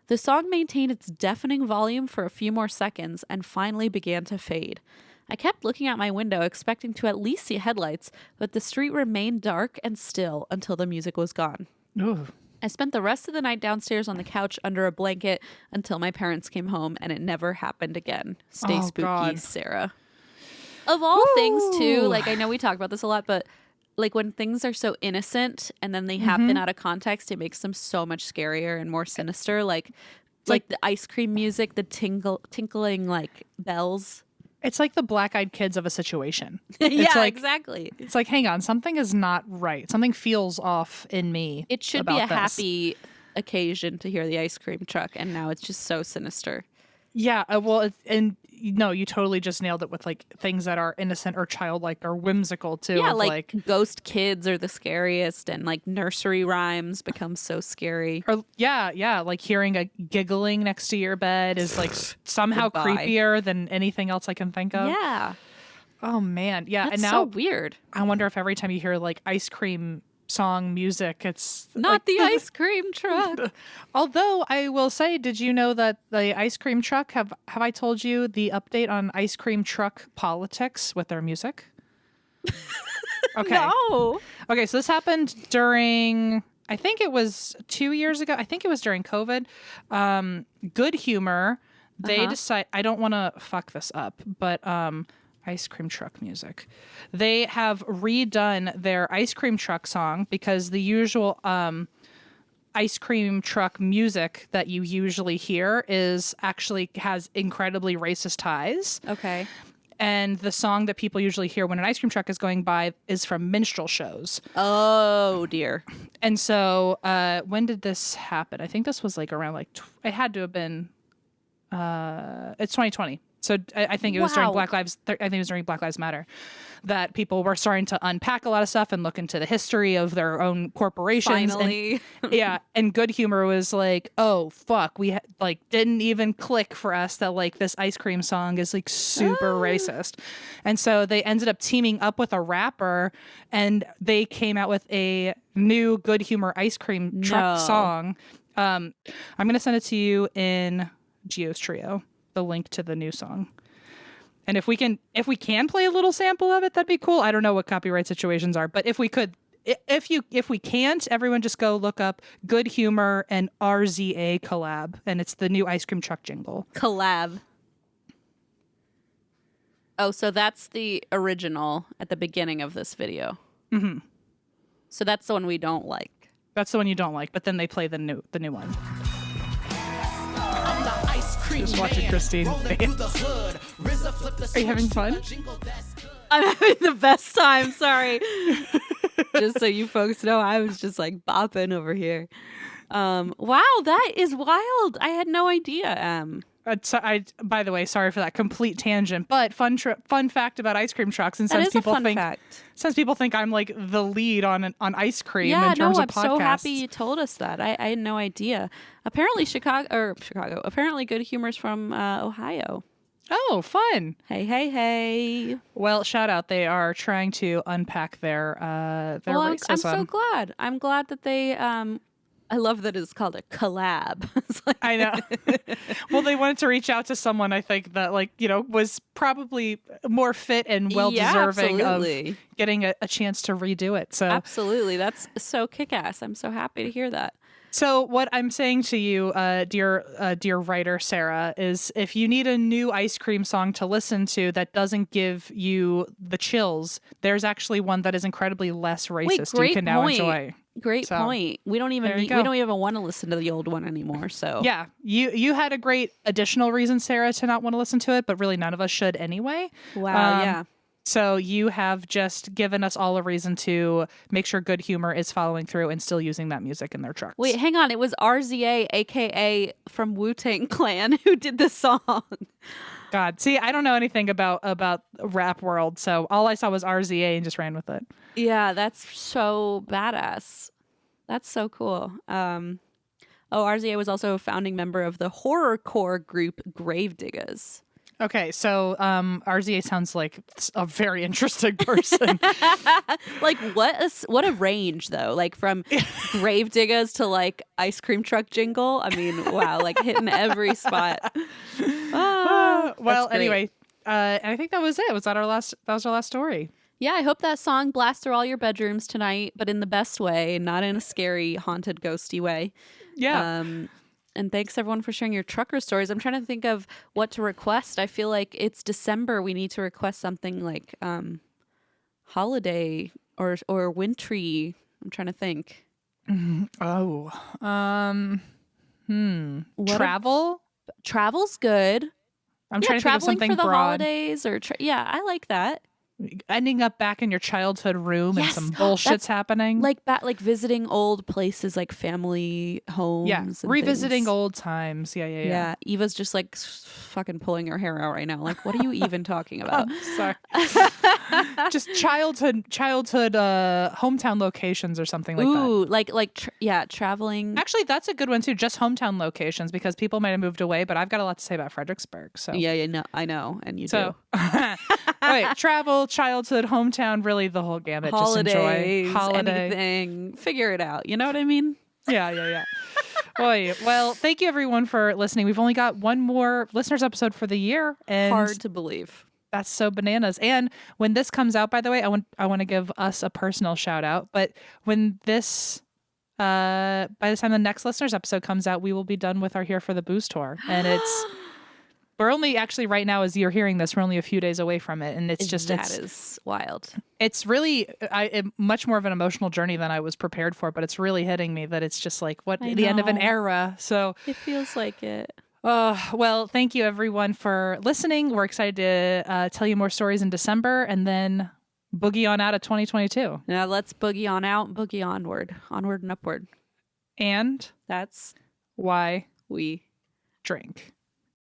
The song maintained its deafening volume for a few more seconds and finally began to fade. I kept looking out my window, expecting to at least see headlights, but the street remained dark and still until the music was gone.
Ooh.
I spent the rest of the night downstairs on the couch under a blanket until my parents came home, and it never happened again. Stay spooky,
God.
Sarah. Of all things, too, like I know we talk about this a lot, but like when things are so innocent and then they happen out of context, it makes them so much scarier and more sinister. Like the ice cream music, the tinkling like bells.
It's like the black-eyed kids of a situation.
Yeah, exactly.
It's like, hang on, something is not right. Something feels off in me.
It should be a happy occasion to hear the ice cream truck, and now it's just so sinister.
Yeah, well, and no, you totally just nailed it with like things that are innocent or childlike or whimsical too.
Yeah, like ghost kids are the scariest, and like nursery rhymes become so scary.
Or yeah, like hearing a giggling next to your bed is like somehow creepier than anything else I can think of.
Yeah.
Oh man, yeah.
That's
and now
so weird.
I wonder if every time you hear like ice cream song music, it's
not
like,
the ice cream truck.
Although I will say, did you know that the ice cream truck have I told you the update on ice cream truck politics with their music? Okay.
No.
Okay, so this happened during, I think it was 2 years ago. I think it was during COVID. Good Humor. They decide, I don't want to fuck this up, but ice cream truck music. They have redone their ice cream truck song because the usual ice cream truck music that you usually hear has incredibly racist ties.
Okay.
And the song that people usually hear when an ice cream truck is going by is from minstrel shows.
Oh dear.
And so when did this happen? I think this was like around it had to have been it's 2020. So I think it was during Black Lives Matter that people were starting to unpack a lot of stuff and look into the history of their own corporations.
Finally.
And Good Humor was like, oh fuck, we didn't even click for us that like this ice cream song is like super racist. And so they ended up teaming up with a rapper and they came out with a new Good Humor ice cream truck song. I'm going to send it to you in Geo's Trio, the link to the new song. And if we can play a little sample of it, that'd be cool. I don't know what copyright situations are, but if we could, if we can't, everyone just go look up Good Humor and RZA collab, and it's the new ice cream truck jingle.
Collab. Oh, so that's the original at the beginning of this video. Mm-hmm. So that's the one we don't like.
That's the one you don't like, but then they play the new one. Just watching Christine dance. Are you having fun?
I'm having the best time. Sorry. Just so you folks know, I was just like bopping over here. Wow, that is wild. I had no idea.
By the way, sorry for that complete tangent, but fun fact about ice cream trucks. And since people think I'm like the lead on ice cream in terms of podcasts.
I'm so happy you told us that. I had no idea. Apparently Chicago. Apparently Good Humor's from Ohio.
Oh, fun.
Hey.
Well, shout out. They are trying to unpack their racism.
I'm so glad. I'm glad that they I love that it's called a collab.
I know. Well, they wanted to reach out to someone, I think, that was probably more fit and well-deserving of getting a chance to redo it. So
absolutely. That's so kick-ass. I'm so happy to hear that.
So what I'm saying to you, dear writer Sarah, is if you need a new ice cream song to listen to that doesn't give you the chills, there's actually one that is incredibly less racist you can now enjoy.
Great point. We don't even want to listen to the old one anymore. So
yeah, you had a great additional reason, Sarah, to not want to listen to it, but really none of us should anyway.
Wow. Yeah.
So you have just given us all a reason to make sure Good Humor is following through and still using that music in their trucks.
Wait, hang on. It was RZA, aka from Wu-Tang Clan, who did the song.
God, see, I don't know anything about rap world, so all I saw was RZA and just ran with it.
Yeah, that's so badass. That's so cool. RZA was also a founding member of the horrorcore group Gravediggers.
Okay, so RZA sounds like a very interesting person.
Like what a range though. Like from Gravediggers to like ice cream truck jingle. I mean, wow, like hitting every spot.
Well, anyway, I think that was it. That was our last story.
Yeah, I hope that song blasts through all your bedrooms tonight, but in the best way, not in a scary, haunted, ghosty way.
Yeah.
And thanks everyone for sharing your trucker stories. I'm trying to think of what to request. I feel like it's December. We need to request something like holiday or wintry. I'm trying to think.
Oh. Travel?
Travel's good.
I'm trying to think of something
for the
broad.
Holidays or yeah, I like that.
Ending up back in your childhood room and some bullshit's happening.
Like visiting old places like family homes.
Yeah,
and
revisiting
things.
old times. Yeah.
Eva's just like fucking pulling her hair out right now. Like, what are you even talking about?
Sorry. Just childhood hometown locations or something like that.
Ooh, traveling.
Actually, that's a good one too. Just hometown locations because people might have moved away, but I've got a lot to say about Fredericksburg. So
no, I know, and you do.
Wait, travel, childhood, hometown, really the whole gamut.
Holidays,
just enjoy holiday.
Anything, figure it out. You know what I mean?
Yeah. Boy, well, thank you everyone for listening. We've only got one more listeners episode for the year, and
hard to believe.
That's so bananas. And when this comes out, by the way, I want to give us a personal shout out. But when this, by the time the next listeners episode comes out, we will be done with our Here for the Booze tour, and we're only actually right now as you're hearing this, we're only a few days away from it, and it's
wild.
It's really much more of an emotional journey than I was prepared for, but it's really hitting me that it's just like the end of an era. So
it feels like it.
Well, thank you everyone for listening. We're excited to tell you more stories in December and then boogie on out of 2022.
Now let's boogie on out, boogie onward and upward.
And
that's
why
we
drink.